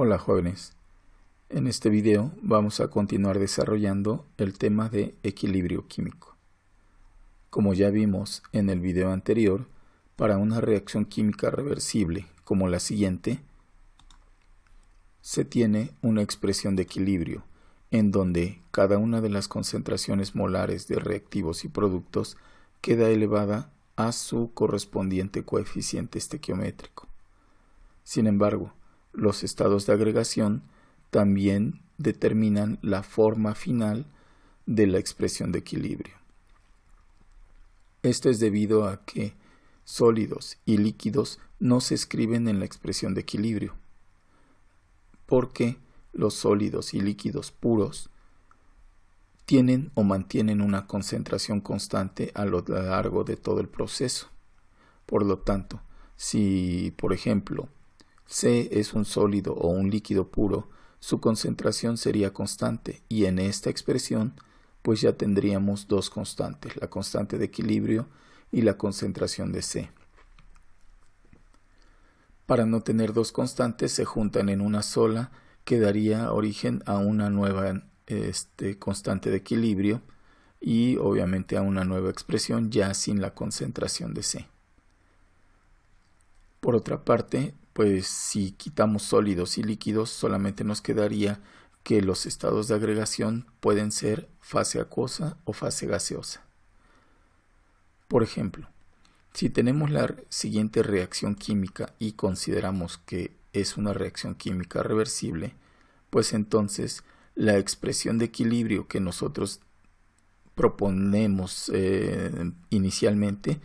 Hola jóvenes, en este video vamos a continuar desarrollando el tema de equilibrio químico. Como ya vimos en el video anterior, para una reacción química reversible como la siguiente, se tiene una expresión de equilibrio en donde cada una de las concentraciones molares de reactivos y productos queda elevada a su correspondiente coeficiente estequiométrico. Sin embargo, los estados de agregación también determinan la forma final de la expresión de equilibrio. Esto es debido a que sólidos y líquidos no se escriben en la expresión de equilibrio, porque los sólidos y líquidos puros tienen o mantienen una concentración constante a lo largo de todo el proceso. Por lo tanto, si, por ejemplo, C es un sólido o un líquido puro, su concentración sería constante y en esta expresión pues ya tendríamos dos constantes, la constante de equilibrio y la concentración de C. Para no tener dos constantes se juntan en una sola, que daría origen a una nueva constante de equilibrio y obviamente a una nueva expresión ya sin la concentración de C. Por otra parte, pues si quitamos sólidos y líquidos, solamente nos quedaría que los estados de agregación pueden ser fase acuosa o fase gaseosa. Por ejemplo, si tenemos la siguiente reacción química y consideramos que es una reacción química reversible, pues entonces la expresión de equilibrio que nosotros proponemos inicialmente,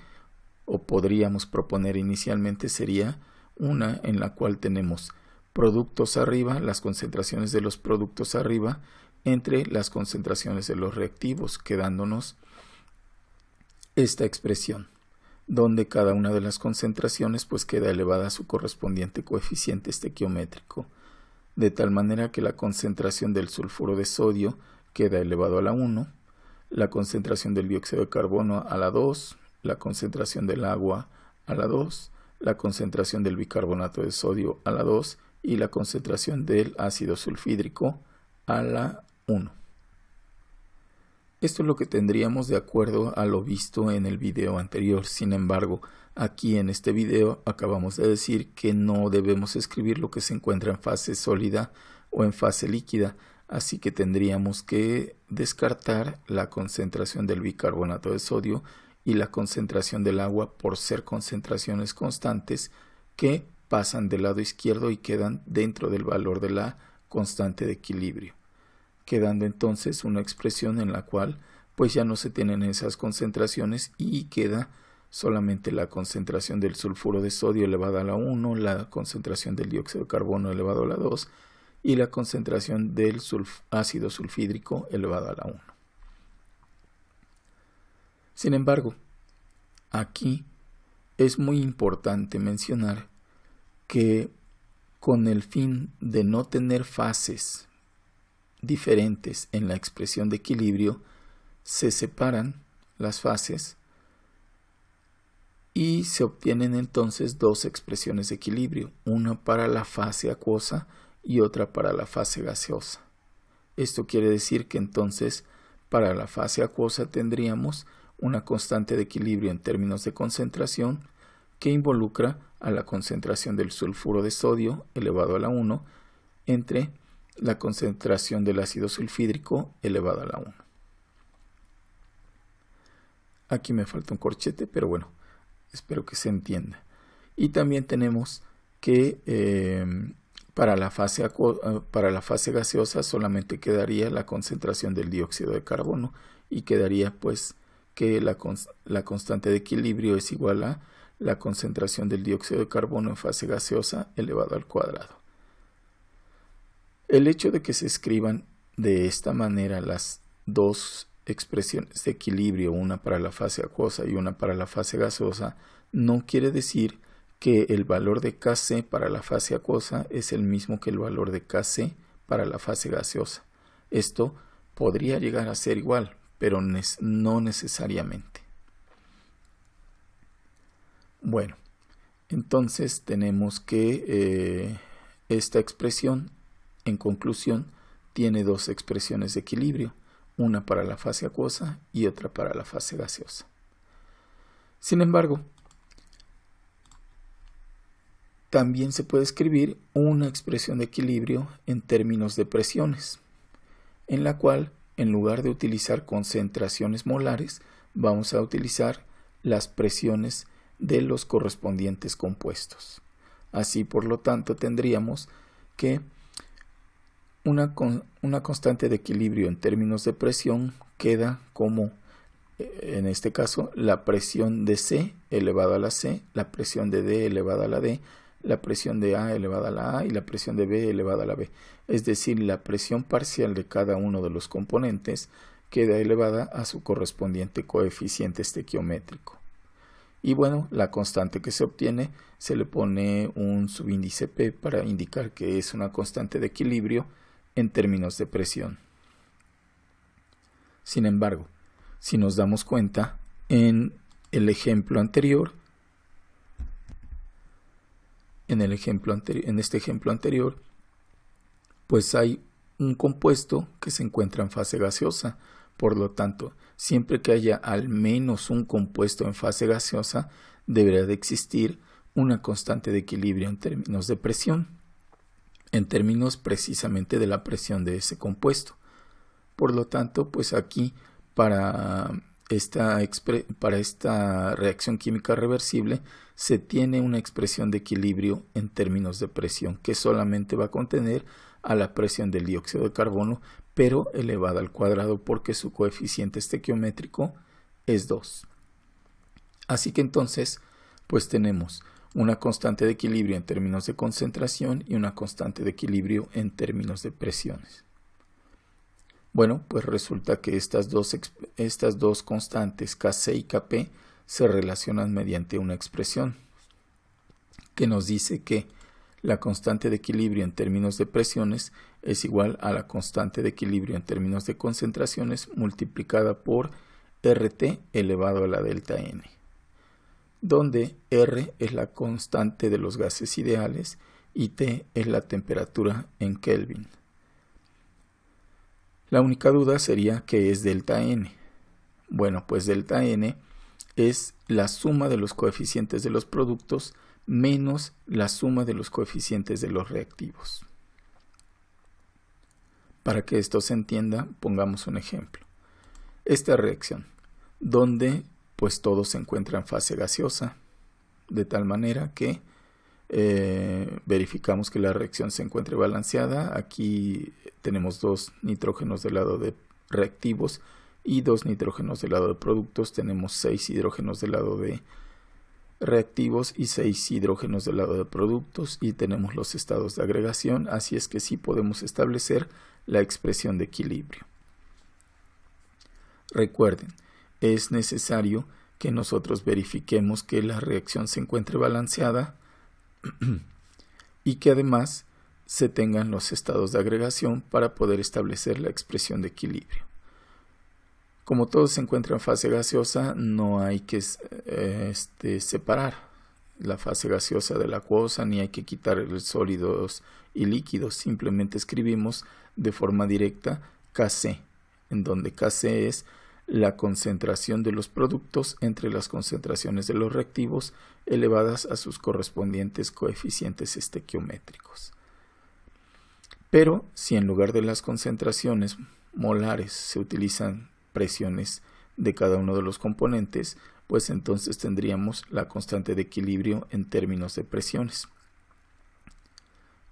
o podríamos proponer inicialmente, sería una en la cual tenemos productos arriba, las concentraciones de los productos arriba, entre las concentraciones de los reactivos, quedándonos esta expresión, donde cada una de las concentraciones pues queda elevada a su correspondiente coeficiente estequiométrico, de tal manera que la concentración del sulfuro de sodio queda elevado a la 1, la concentración del dióxido de carbono a la 2, la concentración del agua a la 2, la concentración del bicarbonato de sodio a la 2 y la concentración del ácido sulfídrico a la 1. Esto es lo que tendríamos de acuerdo a lo visto en el video anterior. Sin embargo, aquí en este video acabamos de decir que no debemos escribir lo que se encuentra en fase sólida o en fase líquida, así que tendríamos que descartar la concentración del bicarbonato de sodio y la concentración del agua por ser concentraciones constantes que pasan del lado izquierdo y quedan dentro del valor de la constante de equilibrio, quedando entonces una expresión en la cual pues ya no se tienen esas concentraciones y queda solamente la concentración del sulfuro de sodio elevada a la 1, la concentración del dióxido de carbono elevado a la 2 y la concentración del ácido sulfídrico elevado a la 1. Sin embargo, aquí es muy importante mencionar que con el fin de no tener fases diferentes en la expresión de equilibrio, se separan las fases y se obtienen entonces dos expresiones de equilibrio, una para la fase acuosa y otra para la fase gaseosa. Esto quiere decir que entonces para la fase acuosa tendríamos una constante de equilibrio en términos de concentración que involucra a la concentración del sulfuro de sodio elevado a la 1 entre la concentración del ácido sulfídrico elevado a la 1. Aquí me falta un corchete, pero bueno, espero que se entienda. Y también tenemos que para la fase gaseosa solamente quedaría la concentración del dióxido de carbono y quedaría pues que la constante de equilibrio es igual a la concentración del dióxido de carbono en fase gaseosa elevado al cuadrado. El hecho de que se escriban de esta manera las dos expresiones de equilibrio, una para la fase acuosa y una para la fase gaseosa, no quiere decir que el valor de Kc para la fase acuosa es el mismo que el valor de Kc para la fase gaseosa. Esto podría llegar a ser igual, pero no necesariamente. Bueno, entonces tenemos que esta expresión, en conclusión, tiene dos expresiones de equilibrio, una para la fase acuosa y otra para la fase gaseosa. Sin embargo, también se puede escribir una expresión de equilibrio en términos de presiones, en la cual, en lugar de utilizar concentraciones molares, vamos a utilizar las presiones de los correspondientes compuestos. Así, por lo tanto, tendríamos que una constante de equilibrio en términos de presión queda como, en este caso, la presión de C elevado a la C, la presión de D elevada a la D, la presión de A elevada a la A y la presión de B elevada a la B. Es decir, la presión parcial de cada uno de los componentes queda elevada a su correspondiente coeficiente estequiométrico. Y bueno, la constante que se obtiene se le pone un subíndice P para indicar que es una constante de equilibrio en términos de presión. Sin embargo, si nos damos cuenta, en este ejemplo anterior, pues hay un compuesto que se encuentra en fase gaseosa. Por lo tanto, siempre que haya al menos un compuesto en fase gaseosa, deberá de existir una constante de equilibrio en términos de presión, en términos precisamente de la presión de ese compuesto. Por lo tanto, pues aquí para esta reacción química reversible se tiene una expresión de equilibrio en términos de presión que solamente va a contener a la presión del dióxido de carbono, pero elevada al cuadrado porque su coeficiente estequiométrico es 2. Así que entonces, pues tenemos una constante de equilibrio en términos de concentración y una constante de equilibrio en términos de presiones. Bueno, pues resulta que estas dos constantes Kc y Kp se relacionan mediante una expresión que nos dice que la constante de equilibrio en términos de presiones es igual a la constante de equilibrio en términos de concentraciones multiplicada por RT elevado a la delta N, donde R es la constante de los gases ideales y T es la temperatura en Kelvin. La única duda sería ¿qué es delta N? Bueno, pues delta N es la suma de los coeficientes de los productos menos la suma de los coeficientes de los reactivos. Para que esto se entienda, pongamos un ejemplo. Esta reacción, donde pues todo se encuentra en fase gaseosa, de tal manera que verificamos que la reacción se encuentre balanceada. Aquí tenemos 2 nitrógenos del lado de reactivos y 2 nitrógenos del lado de productos. Tenemos 6 hidrógenos del lado de reactivos y 6 hidrógenos del lado de productos, y tenemos los estados de agregación, así es que sí podemos establecer la expresión de equilibrio. Recuerden, es necesario que nosotros verifiquemos que la reacción se encuentre balanceada y que además se tengan los estados de agregación para poder establecer la expresión de equilibrio. Como todo se encuentra en fase gaseosa, no hay que separar la fase gaseosa de la acuosa, ni hay que quitar sólidos y líquidos. Simplemente escribimos de forma directa Kc, en donde Kc es la concentración de los productos entre las concentraciones de los reactivos elevadas a sus correspondientes coeficientes estequiométricos. Pero si en lugar de las concentraciones molares se utilizan presiones de cada uno de los componentes, pues entonces tendríamos la constante de equilibrio en términos de presiones,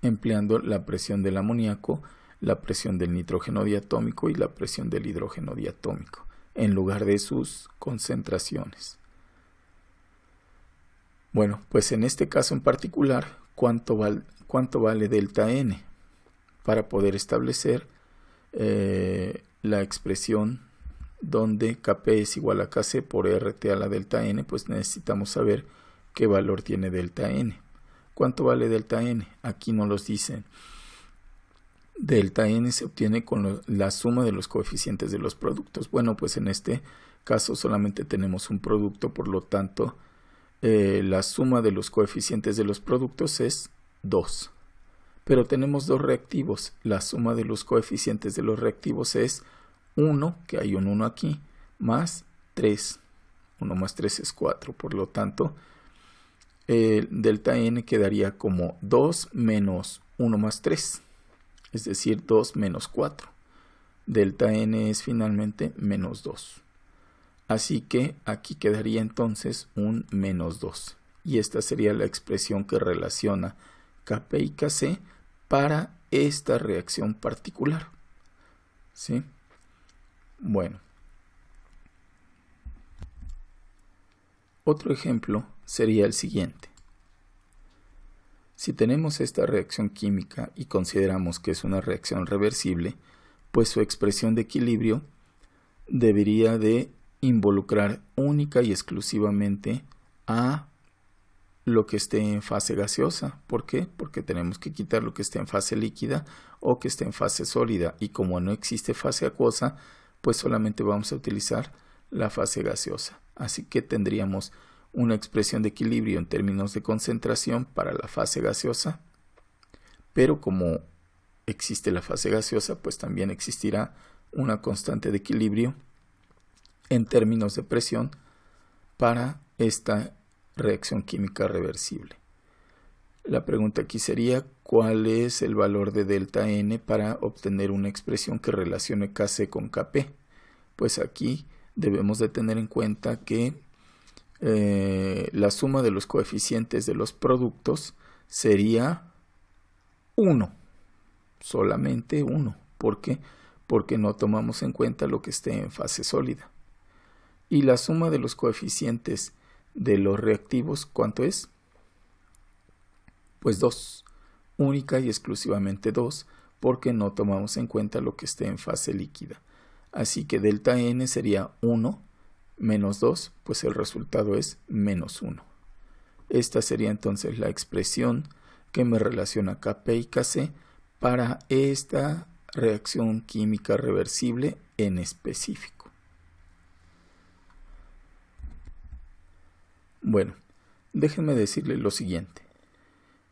empleando la presión del amoníaco, la presión del nitrógeno diatómico y la presión del hidrógeno diatómico, en lugar de sus concentraciones. Bueno, pues en este caso en particular, ¿cuánto vale delta N? Para poder establecer la expresión donde Kp es igual a Kc por RT a la delta N, pues necesitamos saber qué valor tiene delta N. ¿Cuánto vale delta N? Aquí nos los dicen. Delta N se obtiene con la suma de los coeficientes de los productos. Bueno, pues en este caso solamente tenemos un producto, por lo tanto la suma de los coeficientes de los productos es 2. pero tenemos dos reactivos. La suma de los coeficientes de los reactivos es 1, que hay un 1 aquí, más 3. 1 más 3 es 4, por lo tanto, delta n quedaría como 2 menos 1 más 3, es decir, 2 menos 4. Delta n es finalmente menos 2. Así que aquí quedaría entonces un menos 2. Y esta sería la expresión que relaciona Kp y Kc para esta reacción particular. ¿Sí? Bueno. Otro ejemplo sería el siguiente. Si tenemos esta reacción química y consideramos que es una reacción reversible, pues su expresión de equilibrio debería de involucrar única y exclusivamente a lo que esté en fase gaseosa. ¿Por qué? Porque tenemos que quitar lo que esté en fase líquida o que esté en fase sólida, y como no existe fase acuosa, pues solamente vamos a utilizar la fase gaseosa. Así que tendríamos una expresión de equilibrio en términos de concentración para la fase gaseosa, pero como existe la fase gaseosa, pues también existirá una constante de equilibrio en términos de presión para esta reacción química reversible. La pregunta aquí sería, ¿cuál es el valor de delta n para obtener una expresión que relacione Kc con Kp? Pues aquí debemos de tener en cuenta que la suma de los coeficientes de los productos sería 1, solamente 1. ¿Por qué? Porque no tomamos en cuenta lo que esté en fase sólida. Y la suma de los coeficientes de los reactivos, ¿cuánto es? Pues 2, única y exclusivamente 2, porque no tomamos en cuenta lo que esté en fase líquida. Así que delta n sería 1 menos 2, pues el resultado es menos 1. Esta sería entonces la expresión que me relaciona Kp y Kc para esta reacción química reversible en específico. Bueno, déjenme decirles lo siguiente.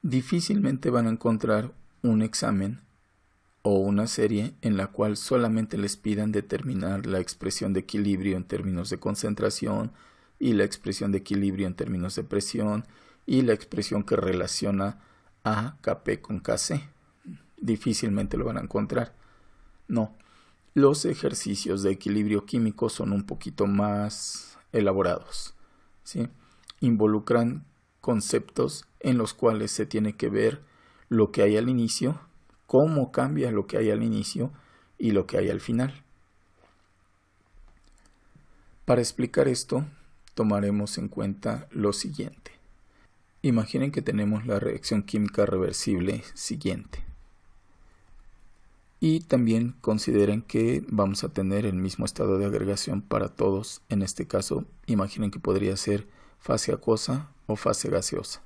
Difícilmente van a encontrar un examen o una serie en la cual solamente les pidan determinar la expresión de equilibrio en términos de concentración y la expresión de equilibrio en términos de presión y la expresión que relaciona a Kp con Kc. Difícilmente lo van a encontrar. No, los ejercicios de equilibrio químico son un poquito más elaborados, ¿sí? Involucran conceptos en los cuales se tiene que ver lo que hay al inicio, cómo cambia lo que hay al inicio y lo que hay al final. Para explicar esto, tomaremos en cuenta lo siguiente. Imaginen que tenemos la reacción química reversible siguiente. Y también consideren que vamos a tener el mismo estado de agregación para todos. En este caso, imaginen que podría ser fase acuosa o fase gaseosa.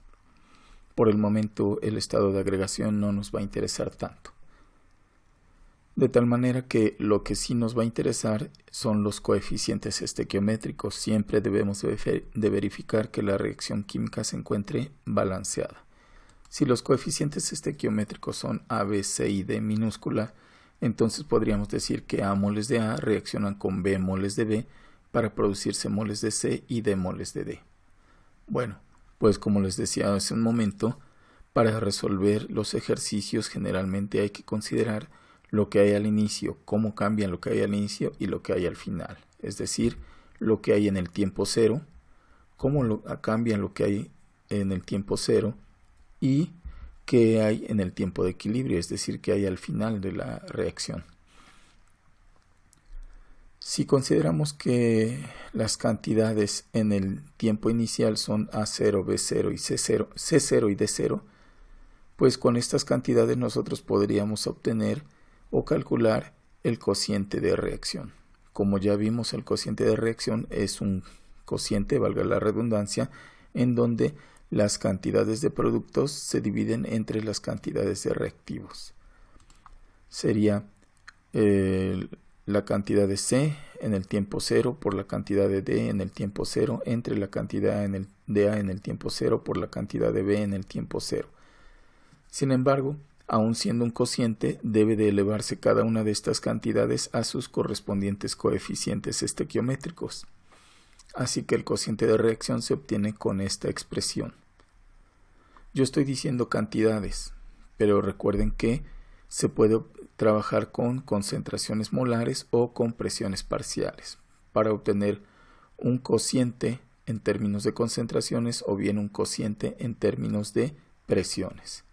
Por el momento, el estado de agregación no nos va a interesar tanto. De tal manera que lo que sí nos va a interesar son los coeficientes estequiométricos. Siempre debemos de verificar que la reacción química se encuentre balanceada. Si los coeficientes estequiométricos son A, B, C y D minúscula, entonces podríamos decir que A moles de A reaccionan con B moles de B para producir C moles de C y D moles de D. Bueno, pues como les decía hace un momento, para resolver los ejercicios generalmente hay que considerar lo que hay al inicio, cómo cambian lo que hay al inicio y lo que hay al final. Es decir, lo que hay en el tiempo cero, cómo cambian lo que hay en el tiempo cero y qué hay en el tiempo de equilibrio, es decir, qué hay al final de la reacción. Si consideramos que las cantidades en el tiempo inicial son A0, B0 y C0 y D0, pues con estas cantidades nosotros podríamos obtener o calcular el cociente de reacción. Como ya vimos, el cociente de reacción es un cociente, valga la redundancia, en donde las cantidades de productos se dividen entre las cantidades de reactivos. Sería la cantidad de C en el tiempo cero por la cantidad de D en el tiempo cero entre la cantidad de A en el tiempo cero por la cantidad de B en el tiempo cero. Sin embargo, Aun siendo un cociente, debe de elevarse cada una de estas cantidades a sus correspondientes coeficientes estequiométricos. Así que el cociente de reacción se obtiene con esta expresión. Yo estoy diciendo cantidades, pero recuerden que se puede trabajar con concentraciones molares o con presiones parciales para obtener un cociente en términos de concentraciones o bien un cociente en términos de presiones.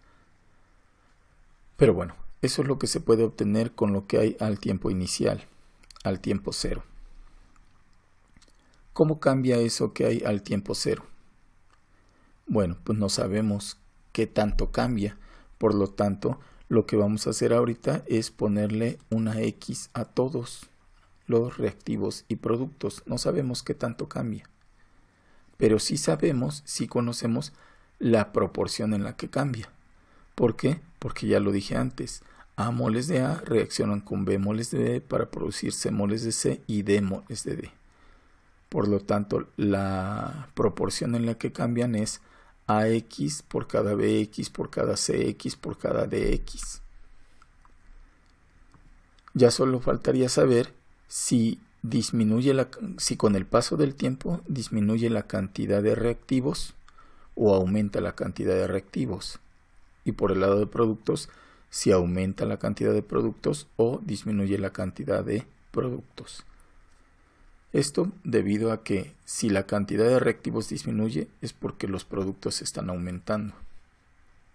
Pero bueno, eso es lo que se puede obtener con lo que hay al tiempo inicial, al tiempo cero. ¿Cómo cambia eso que hay al tiempo cero? Bueno, pues no sabemos qué tanto cambia. Por lo tanto, lo que vamos a hacer ahorita es ponerle una X a todos los reactivos y productos. No sabemos qué tanto cambia. Pero sí sabemos, sí conocemos la proporción en la que cambia. ¿Por qué? Porque ya lo dije antes. A moles de A reaccionan con B moles de B para producir C moles de C y D moles de D. Por lo tanto, la proporción en la que cambian es AX por cada BX por cada CX por cada DX. Ya solo faltaría saber si con el paso del tiempo disminuye la cantidad de reactivos o aumenta la cantidad de reactivos. Y por el lado de productos, si aumenta la cantidad de productos o disminuye la cantidad de productos. Esto debido a que si la cantidad de reactivos disminuye es porque los productos están aumentando.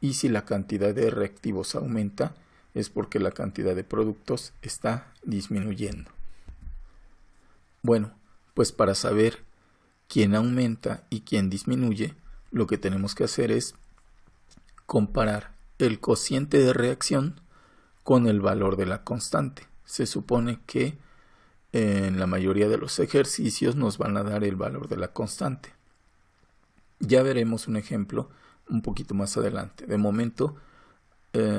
Y si la cantidad de reactivos aumenta es porque la cantidad de productos está disminuyendo. Bueno, pues para saber quién aumenta y quién disminuye, lo que tenemos que hacer es comparar el cociente de reacción con el valor de la constante. Se supone que en la mayoría de los ejercicios nos van a dar el valor de la constante. Ya veremos un ejemplo un poquito más adelante. De momento,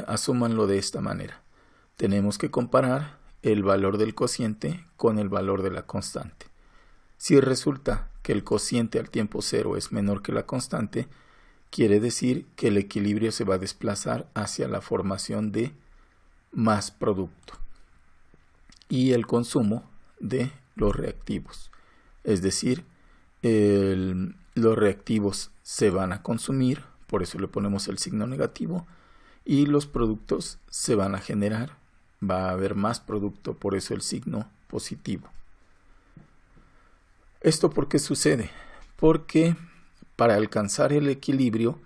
asúmanlo de esta manera. Tenemos que comparar el valor del cociente con el valor de la constante. Si resulta que el cociente al tiempo cero es menor que la constante, quiere decir que el equilibrio se va a desplazar hacia la formación de más producto y el consumo de los reactivos. Es decir, los reactivos se van a consumir, por eso le ponemos el signo negativo, y los productos se van a generar. Va a haber más producto, por eso el signo positivo. ¿Esto por qué sucede? Porque para alcanzar el equilibrio,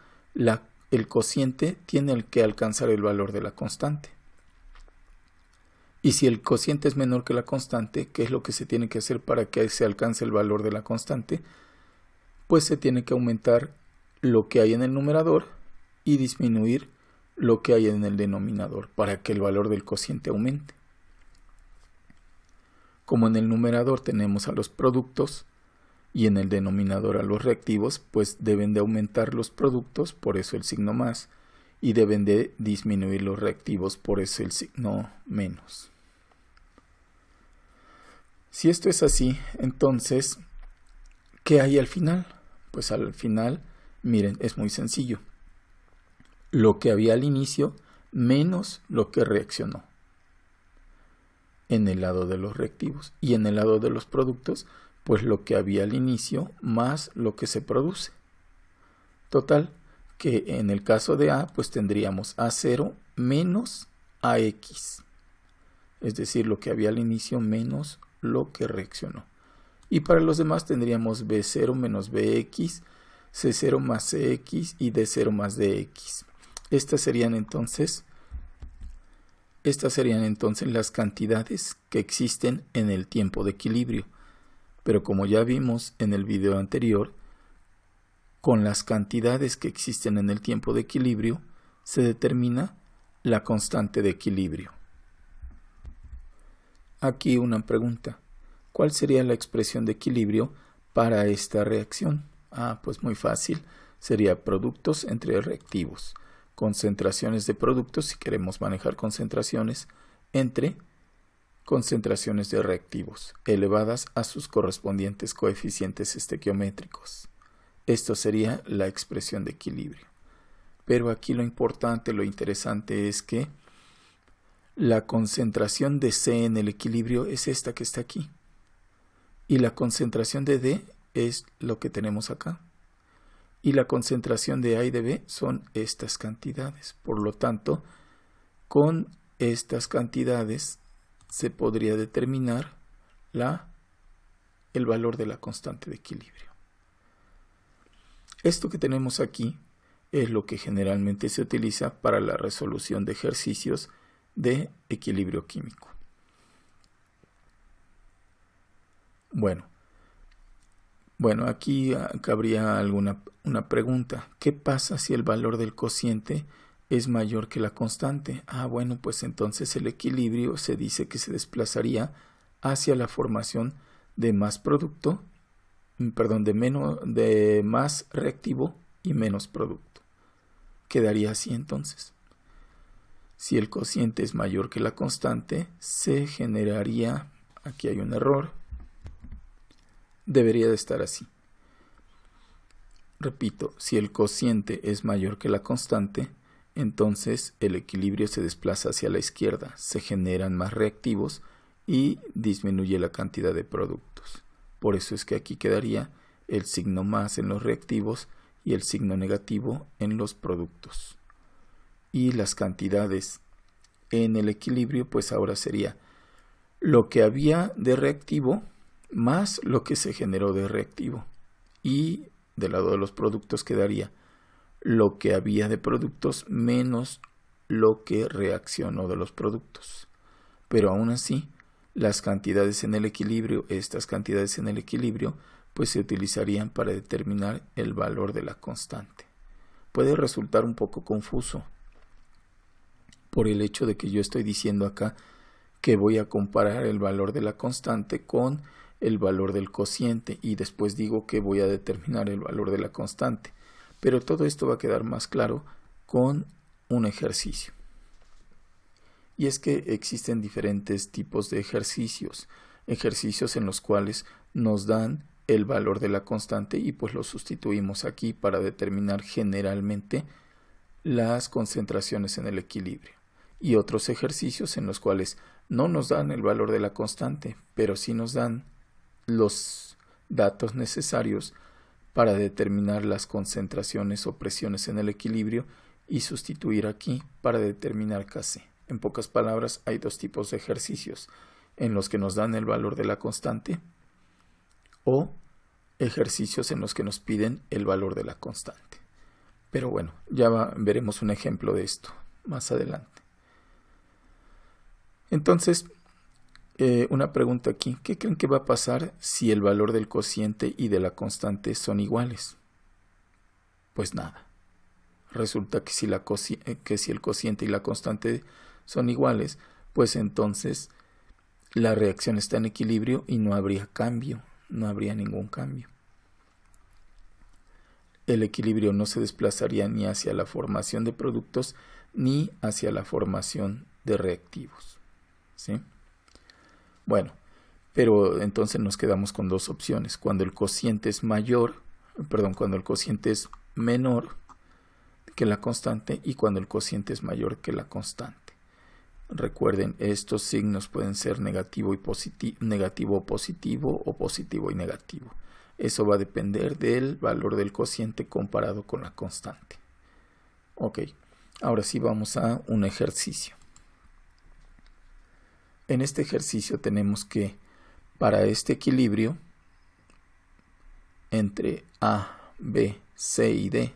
el cociente tiene que alcanzar el valor de la constante. Y si el cociente es menor que la constante, ¿qué es lo que se tiene que hacer para que se alcance el valor de la constante? Pues se tiene que aumentar lo que hay en el numerador y disminuir lo que hay en el denominador para que el valor del cociente aumente. Como en el numerador tenemos a los productos y en el denominador a los reactivos, pues deben de aumentar los productos, por eso el signo más, y deben de disminuir los reactivos, por eso el signo menos. Si esto es así, entonces, ¿qué hay al final? Pues al final, miren, es muy sencillo. Lo que había al inicio menos lo que reaccionó en el lado de los reactivos, y en el lado de los productos, pues lo que había al inicio más lo que se produce. Total, que en el caso de A, pues tendríamos A0 menos AX. Es decir, lo que había al inicio menos lo que reaccionó. Y para los demás tendríamos B0 menos BX, C0 más CX y D0 más DX. Estas serían entonces las cantidades que existen en el tiempo de equilibrio. Pero como ya vimos en el video anterior, con las cantidades que existen en el tiempo de equilibrio se determina la constante de equilibrio. Aquí una pregunta. ¿Cuál sería la expresión de equilibrio para esta reacción? Pues muy fácil. Sería productos entre reactivos. Concentraciones de productos, si queremos manejar concentraciones, entre concentraciones de reactivos, elevadas a sus correspondientes coeficientes estequiométricos. Esto sería la expresión de equilibrio. Pero aquí lo importante, lo interesante es que la concentración de C en el equilibrio es esta que está aquí. Y la concentración de D es lo que tenemos acá. Y la concentración de A y de B son estas cantidades. Por lo tanto, con estas cantidades se podría determinar el valor de la constante de equilibrio. Esto que tenemos aquí es lo que generalmente se utiliza para la resolución de ejercicios de equilibrio químico. Bueno, aquí cabría una pregunta. ¿Qué pasa si el valor del cociente es mayor que la constante? Bueno, pues entonces el equilibrio se dice que se desplazaría hacia la formación de más producto, de más reactivo y menos producto. Quedaría así entonces. Si el cociente es mayor que la constante, se generaría, aquí hay un error, debería de estar así. Repito, si el cociente es mayor que la constante, entonces el equilibrio se desplaza hacia la izquierda, se generan más reactivos y disminuye la cantidad de productos. Por eso es que aquí quedaría el signo más en los reactivos y el signo negativo en los productos. Y las cantidades en el equilibrio, pues ahora sería lo que había de reactivo más lo que se generó de reactivo. Y del lado de los productos quedaría lo que había de productos menos lo que reaccionó de los productos. Pero aún así, las cantidades en el equilibrio, estas cantidades en el equilibrio, pues se utilizarían para determinar el valor de la constante. Puede resultar un poco confuso por el hecho de que yo estoy diciendo acá que voy a comparar el valor de la constante con el valor del cociente y después digo que voy a determinar el valor de la constante. Pero todo esto va a quedar más claro con un ejercicio. Y es que existen diferentes tipos de ejercicios en los cuales nos dan el valor de la constante y pues lo sustituimos aquí para determinar generalmente las concentraciones en el equilibrio. Y otros ejercicios en los cuales no nos dan el valor de la constante, pero sí nos dan los datos necesarios para determinar las concentraciones o presiones en el equilibrio y sustituir aquí para determinar Kc. En pocas palabras, hay dos tipos de ejercicios en los que nos dan el valor de la constante o ejercicios en los que nos piden el valor de la constante. Pero bueno, ya veremos un ejemplo de esto más adelante. Entonces, una pregunta aquí. ¿Qué creen que va a pasar si el valor del cociente y de la constante son iguales? Pues nada. Resulta que si el cociente y la constante son iguales, pues entonces la reacción está en equilibrio y no habría cambio, no habría ningún cambio. El equilibrio no se desplazaría ni hacia la formación de productos ni hacia la formación de reactivos. ¿Sí? Bueno, pero entonces nos quedamos con dos opciones. Cuando el cociente es menor que la constante y cuando el cociente es mayor que la constante. Recuerden, estos signos pueden ser negativo o positivo y negativo. Eso va a depender del valor del cociente comparado con la constante. Ok, ahora sí vamos a un ejercicio. En este ejercicio tenemos que, para este equilibrio entre A, B, C y D,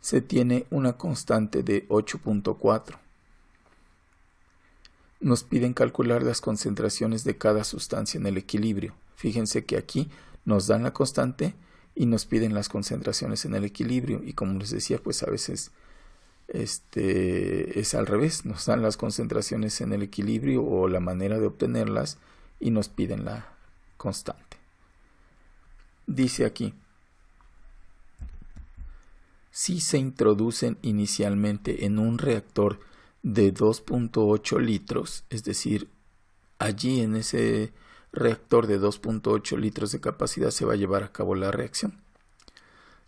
se tiene una constante de 8.4. Nos piden calcular las concentraciones de cada sustancia en el equilibrio. Fíjense que aquí nos dan la constante y nos piden las concentraciones en el equilibrio. Y como les decía, pues a veces es al revés. Nos dan las concentraciones en el equilibrio o la manera de obtenerlas y nos piden la constante. Dice aquí, si se introducen inicialmente en un reactor de 2.8 litros, es decir, allí en ese reactor de 2.8 litros de capacidad se va a llevar a cabo la reacción.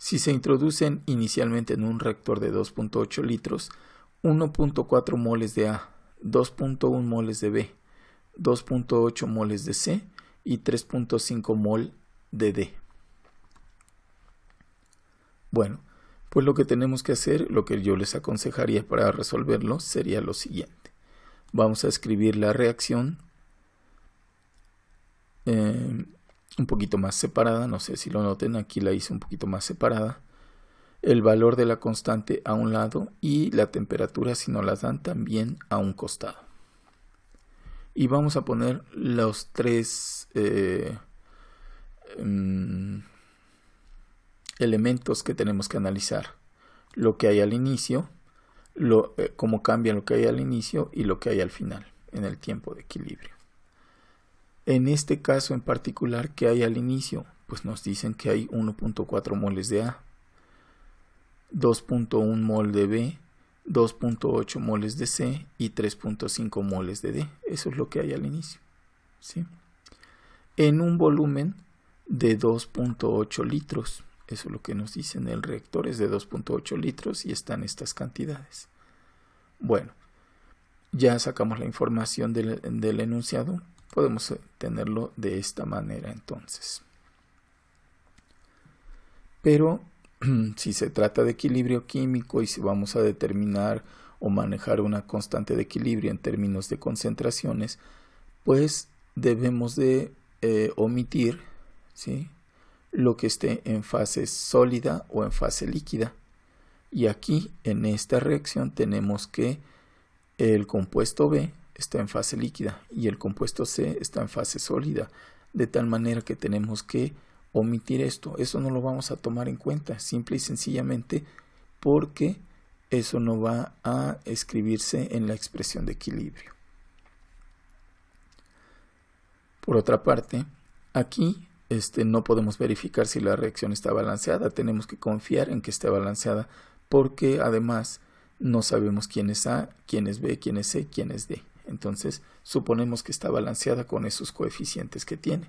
Si se introducen inicialmente en un reactor de 2.8 litros, 1.4 moles de A, 2.1 moles de B, 2.8 moles de C y 3.5 mol de D. Bueno, pues lo que tenemos que hacer, lo que yo les aconsejaría para resolverlo, sería lo siguiente. Vamos a escribir la reacción un poquito más separada, no sé si lo noten, aquí la hice un poquito más separada. El valor de la constante a un lado y la temperatura, si nos las dan, también a un costado. Y vamos a poner los tres elementos que tenemos que analizar. Lo que hay al inicio, cómo cambia lo que hay al inicio y lo que hay al final, en el tiempo de equilibrio. En este caso en particular, ¿qué hay al inicio? Pues nos dicen que hay 1.4 moles de A, 2.1 mol de B, 2.8 moles de C y 3.5 moles de D. Eso es lo que hay al inicio, ¿sí? En un volumen de 2.8 litros. Eso es lo que nos dicen. El reactor es de 2.8 litros y están estas cantidades. Bueno, ya sacamos la información del enunciado. Podemos tenerlo de esta manera entonces. Pero si se trata de equilibrio químico y si vamos a determinar o manejar una constante de equilibrio en términos de concentraciones, pues debemos de omitir, ¿sí?, lo que esté en fase sólida o en fase líquida. Y aquí en esta reacción tenemos que el compuesto B está en fase líquida y el compuesto C está en fase sólida, de tal manera que tenemos que omitir esto. Eso no lo vamos a tomar en cuenta, simple y sencillamente porque eso no va a escribirse en la expresión de equilibrio. Por otra parte, aquí no podemos verificar si la reacción está balanceada. Tenemos que confiar en que esté balanceada porque además no sabemos quién es A, quién es B, quién es C, quién es D. Entonces suponemos que está balanceada con esos coeficientes que tiene.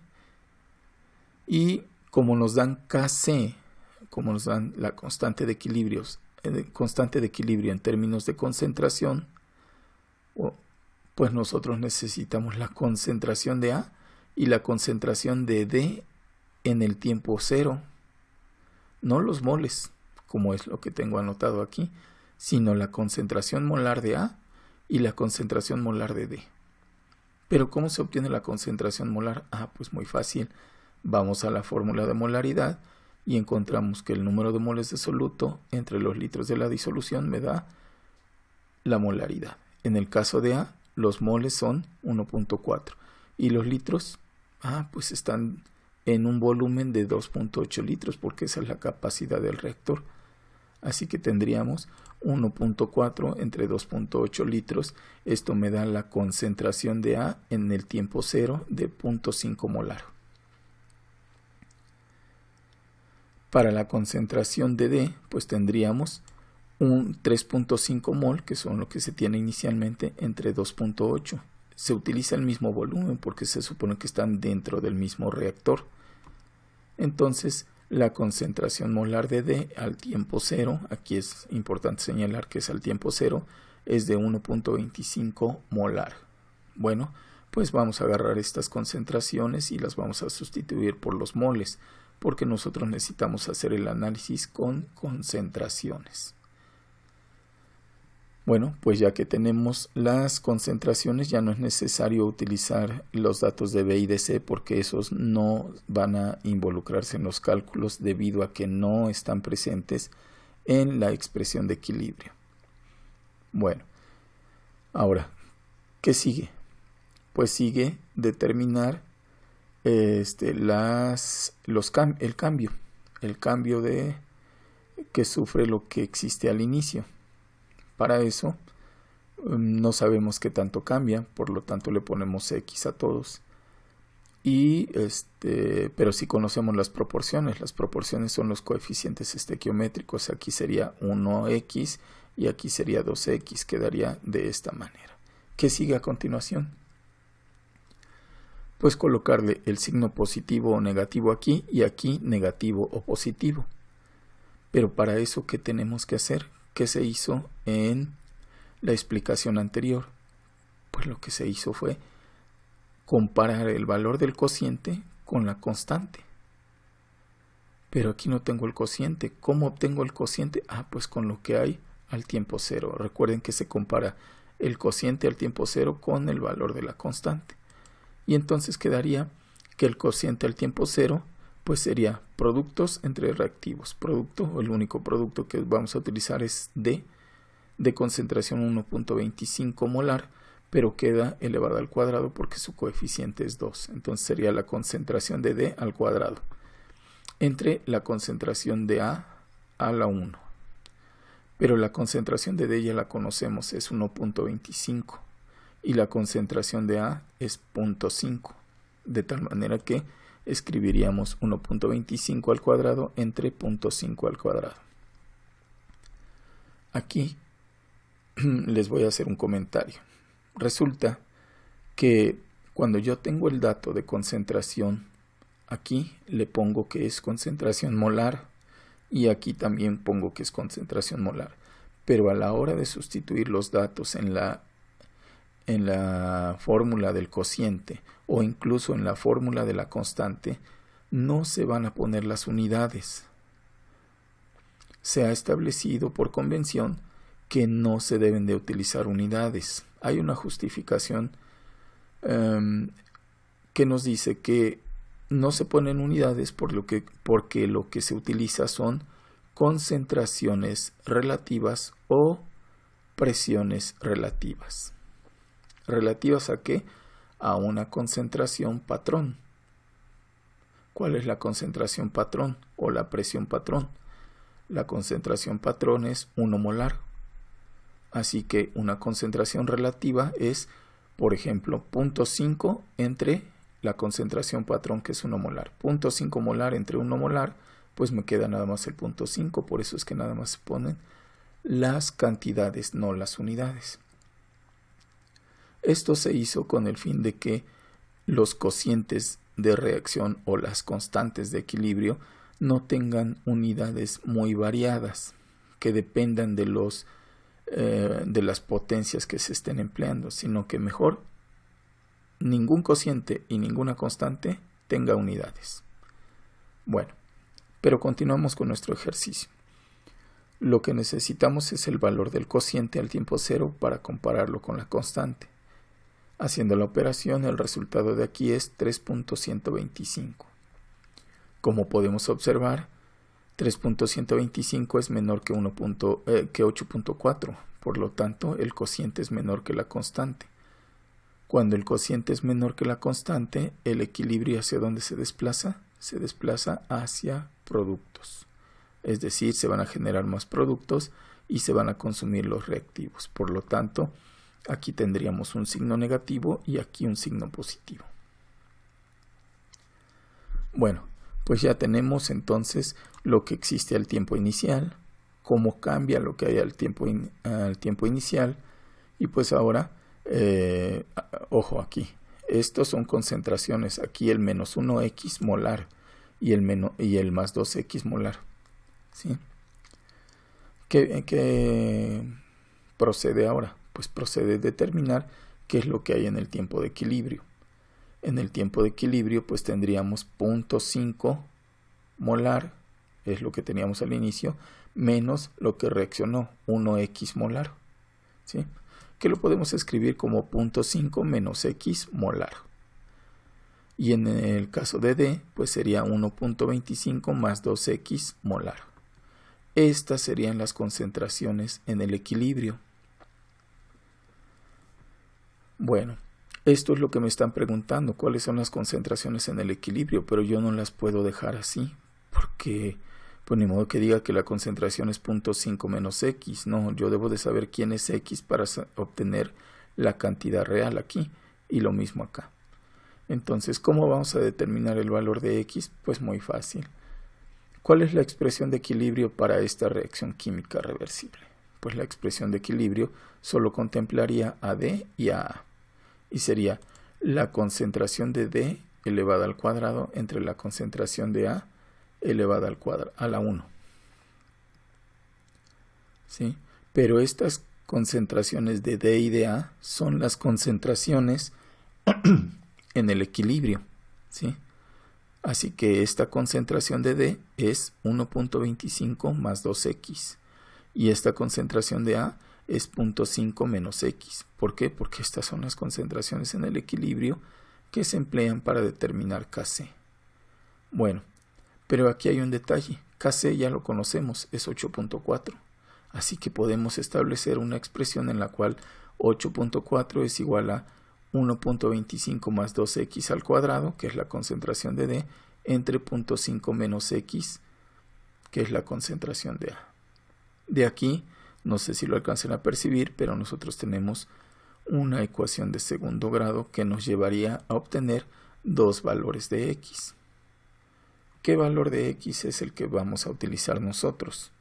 Y como nos dan Kc, como nos dan la constante de equilibrio en términos de concentración, pues nosotros necesitamos la concentración de A y la concentración de D en el tiempo cero, no los moles, como es lo que tengo anotado aquí, sino la concentración molar de A y la concentración molar de D. Pero ¿cómo se obtiene la concentración molar? Pues muy fácil. Vamos a la fórmula de molaridad y encontramos que el número de moles de soluto entre los litros de la disolución me da la molaridad. En el caso de A, los moles son 1.4 y los litros, pues están en un volumen de 2.8 litros porque esa es la capacidad del reactor. Así que tendríamos 1.4 entre 2.8 litros. Esto me da la concentración de A en el tiempo cero de 0.5 molar. Para la concentración de D, pues tendríamos un 3.5 mol, que son lo que se tiene inicialmente, entre 2.8. Se utiliza el mismo volumen porque se supone que están dentro del mismo reactor. Entonces, la concentración molar de D al tiempo cero, aquí es importante señalar que es al tiempo cero, es de 1.25 molar. Bueno, pues vamos a agarrar estas concentraciones y las vamos a sustituir por los moles, porque nosotros necesitamos hacer el análisis con concentraciones. Bueno, pues ya que tenemos las concentraciones, ya no es necesario utilizar los datos de B y de C porque esos no van a involucrarse en los cálculos debido a que no están presentes en la expresión de equilibrio. Bueno, ahora, ¿qué sigue? Pues sigue determinar el cambio de que sufre lo que existe al inicio. Para eso no sabemos qué tanto cambia, por lo tanto le ponemos X a todos. Pero sí conocemos las proporciones. Las proporciones son los coeficientes estequiométricos. Aquí sería 1X y aquí sería 2X. Quedaría de esta manera. ¿Qué sigue a continuación? Pues colocarle el signo positivo o negativo aquí y aquí negativo o positivo. Pero para eso, ¿qué tenemos que hacer? ¿Qué se hizo en la explicación anterior? Pues lo que se hizo fue comparar el valor del cociente con la constante. Pero aquí no tengo el cociente. ¿Cómo obtengo el cociente? Pues con lo que hay al tiempo cero. Recuerden que se compara el cociente al tiempo cero con el valor de la constante. Y entonces quedaría que el cociente al tiempo cero pues sería productos entre reactivos. Producto, el único producto que vamos a utilizar es D, de concentración 1.25 molar, pero queda elevado al cuadrado porque su coeficiente es 2. Entonces sería la concentración de D al cuadrado entre la concentración de A a la 1. Pero la concentración de D ya la conocemos, es 1.25 y la concentración de A es 0.5, de tal manera que escribiríamos 1.25 al cuadrado entre 0.5 al cuadrado. Aquí les voy a hacer un comentario. Resulta que cuando yo tengo el dato de concentración, aquí le pongo que es concentración molar y aquí también pongo que es concentración molar. Pero a la hora de sustituir los datos en la fórmula del cociente o incluso en la fórmula de la constante, no se van a poner las unidades. Se ha establecido por convención que no se deben de utilizar unidades. Hay una justificación que nos dice que no se ponen unidades porque lo que se utiliza son concentraciones relativas o presiones relativas. ¿Relativas a qué? A una concentración patrón. ¿Cuál es la concentración patrón o la presión patrón? La concentración patrón es 1 molar. Así que una concentración relativa es, por ejemplo, 0.5 entre la concentración patrón, que es 1 molar. 0.5 molar entre 1 molar, pues me queda nada más el 0.5, por eso es que nada más se ponen las cantidades, no las unidades. Esto se hizo con el fin de que los cocientes de reacción o las constantes de equilibrio no tengan unidades muy variadas, que dependan de las potencias que se estén empleando, sino que mejor ningún cociente y ninguna constante tenga unidades. Bueno, pero continuamos con nuestro ejercicio. Lo que necesitamos es el valor del cociente al tiempo cero para compararlo con la constante. Haciendo la operación, el resultado de aquí es 3.125. Como podemos observar, 3.125 es menor que 8.4, por lo tanto el cociente es menor que la constante. Cuando el cociente es menor que la constante, el equilibrio ¿hacia dónde se desplaza? Se desplaza hacia productos. Es decir, se van a generar más productos y se van a consumir los reactivos. Por lo tanto, aquí tendríamos un signo negativo y aquí un signo positivo. Bueno, pues ya tenemos entonces lo que existe al tiempo inicial, cómo cambia lo que hay al tiempo inicial, y pues ahora, ojo aquí, estos son concentraciones, aquí el menos 1x molar y el más 2x molar, ¿sí? ¿Qué procede ahora? Pues procede a determinar qué es lo que hay en el tiempo de equilibrio. En el tiempo de equilibrio pues tendríamos 0.5 molar, es lo que teníamos al inicio, menos lo que reaccionó, 1x molar, ¿sí? Que lo podemos escribir como 0.5 menos x molar. Y en el caso de D, pues sería 1.25 más 2x molar. Estas serían las concentraciones en el equilibrio. Bueno, esto es lo que me están preguntando, cuáles son las concentraciones en el equilibrio, pero yo no las puedo dejar así, porque pues ni modo que diga que la concentración es 0.5 menos x, no, yo debo de saber quién es x para obtener la cantidad real aquí, y lo mismo acá. Entonces, ¿cómo vamos a determinar el valor de x? Pues muy fácil. ¿Cuál es la expresión de equilibrio para esta reacción química reversible? Pues la expresión de equilibrio solo contemplaría a D y a A. Y sería la concentración de D elevada al cuadrado entre la concentración de A elevada al cuadrado, a la 1. ¿sí? Pero estas concentraciones de D y de A son las concentraciones en el equilibrio, ¿sí? Así que esta concentración de D es 1.25 más 2X. Y esta concentración de A es 0.5 menos X. ¿Por qué? Porque estas son las concentraciones en el equilibrio que se emplean para determinar Kc. Bueno, pero aquí hay un detalle. Kc ya lo conocemos, es 8.4. Así que podemos establecer una expresión en la cual 8.4 es igual a 1.25 más 2x al cuadrado, que es la concentración de D, entre 0.5 menos x, que es la concentración de A. De aquí, no sé si lo alcancen a percibir, pero nosotros tenemos una ecuación de segundo grado que nos llevaría a obtener dos valores de x. ¿Qué valor de x es el que vamos a utilizar nosotros?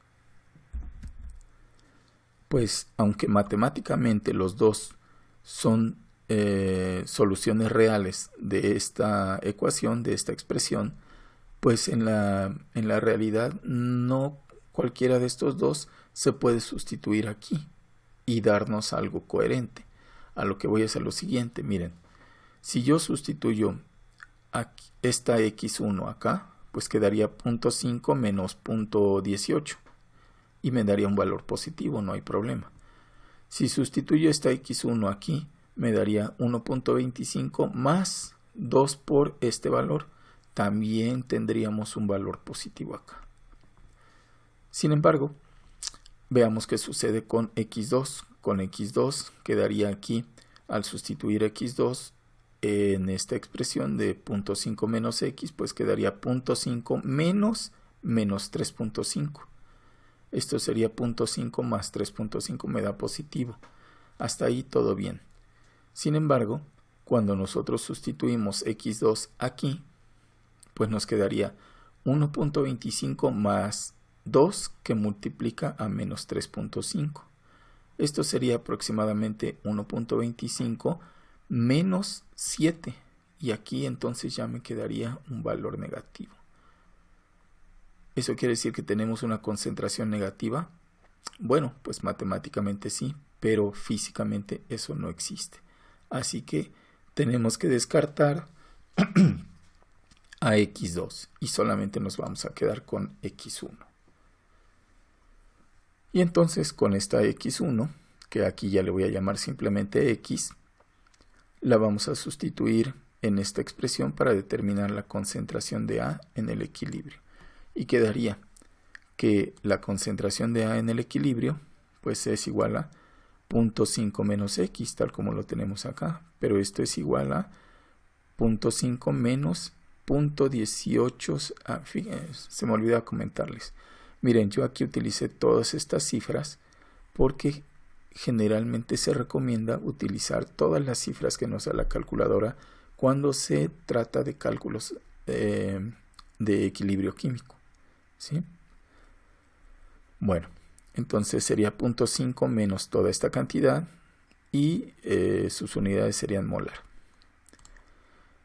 Pues, aunque matemáticamente los dos son soluciones reales de esta ecuación, de esta expresión, pues en la realidad no cualquiera de estos dos se puede sustituir aquí y darnos algo coherente. A lo que voy es a lo siguiente, miren, si yo sustituyo aquí, esta x1 acá, pues quedaría 0.5 menos 0.18 y me daría un valor positivo, no hay problema. Si sustituyo esta x1 aquí, me daría 1.25 más 2 por este valor. También tendríamos un valor positivo acá. Sin embargo, veamos qué sucede con x2. Con x2 quedaría aquí, al sustituir x2 en esta expresión de 0.5 menos x, pues quedaría 0.5 menos 3.5. Esto sería 0.5 más 3.5, me da positivo. Hasta ahí todo bien. Sin embargo, cuando nosotros sustituimos x2 aquí, pues nos quedaría 1.25 más 2 que multiplica a menos 3.5. Esto sería aproximadamente 1.25 menos 7. Y aquí entonces ya me quedaría un valor negativo. ¿Eso quiere decir que tenemos una concentración negativa? Bueno, pues matemáticamente sí, pero físicamente eso no existe. Así que tenemos que descartar a x2 y solamente nos vamos a quedar con x1. Y entonces con esta x1, que aquí ya le voy a llamar simplemente x, la vamos a sustituir en esta expresión para determinar la concentración de A en el equilibrio. Y quedaría que la concentración de A en el equilibrio pues es igual a 0.5 menos x, tal como lo tenemos acá, pero esto es igual a 0.5 menos 0.18. Se me olvidó comentarles. Miren, yo aquí utilicé todas estas cifras porque generalmente se recomienda utilizar todas las cifras que nos da la calculadora cuando se trata de cálculos de equilibrio químico, ¿sí? Bueno, entonces sería 0.5 menos toda esta cantidad y sus unidades serían molar.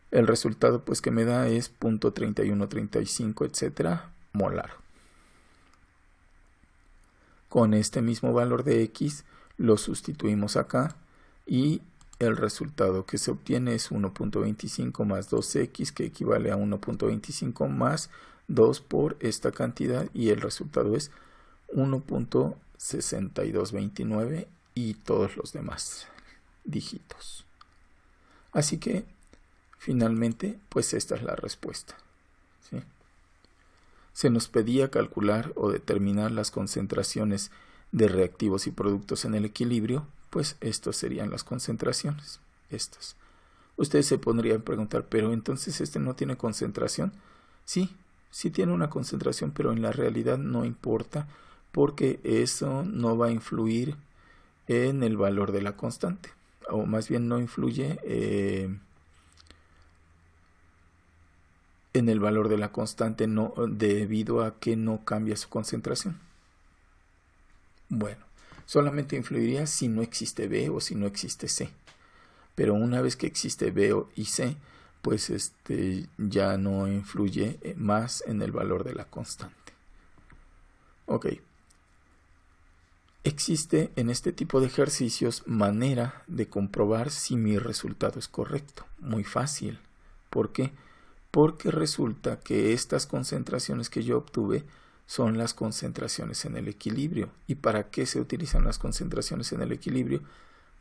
El resultado pues que me da es 0.3135, etcétera, molar. Con este mismo valor de x lo sustituimos acá y el resultado que se obtiene es 1.25 más 2x, que equivale a 1.25 más 2 por esta cantidad, y el resultado es 1.6229 y todos los demás dígitos. Así que finalmente pues esta es la respuesta, ¿sí? Se nos pedía calcular o determinar las concentraciones de reactivos y productos en el equilibrio, pues estas serían las concentraciones, estas. Ustedes se podrían preguntar, pero entonces este no tiene concentración. Sí, sí tiene una concentración, pero en la realidad no importa, porque eso no va a influir en el valor de la constante, o más bien no influye en el valor de la constante, no, debido a que no cambia su concentración. Bueno, solamente influiría si no existe B o si no existe C. Pero una vez que existe B y C, pues ya no influye más en el valor de la constante. Ok. Existe en este tipo de ejercicios manera de comprobar si mi resultado es correcto. Muy fácil. ¿Por qué? Porque resulta que estas concentraciones que yo obtuve son las concentraciones en el equilibrio. ¿Y para qué se utilizan las concentraciones en el equilibrio?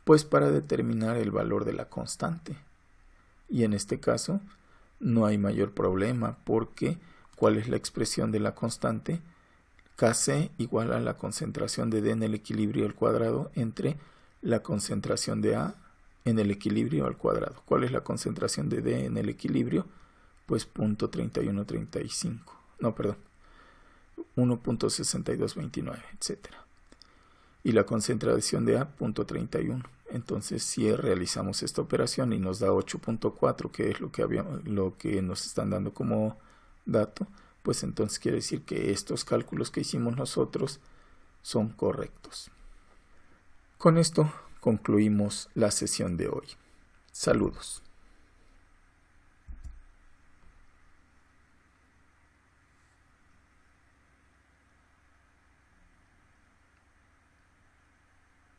Pues para determinar el valor de la constante. Y en este caso no hay mayor problema, porque ¿cuál es la expresión de la constante? Kc igual a la concentración de D en el equilibrio al cuadrado entre la concentración de A en el equilibrio al cuadrado. ¿Cuál es la concentración de D en el equilibrio? Pues 0.3135. No, perdón. 1.6229, etc. Y la concentración de A, 0.31. Entonces, si realizamos esta operación y nos da 8.4, que es lo que nos están dando como dato, pues entonces quiere decir que estos cálculos que hicimos nosotros son correctos. Con esto concluimos la sesión de hoy. Saludos.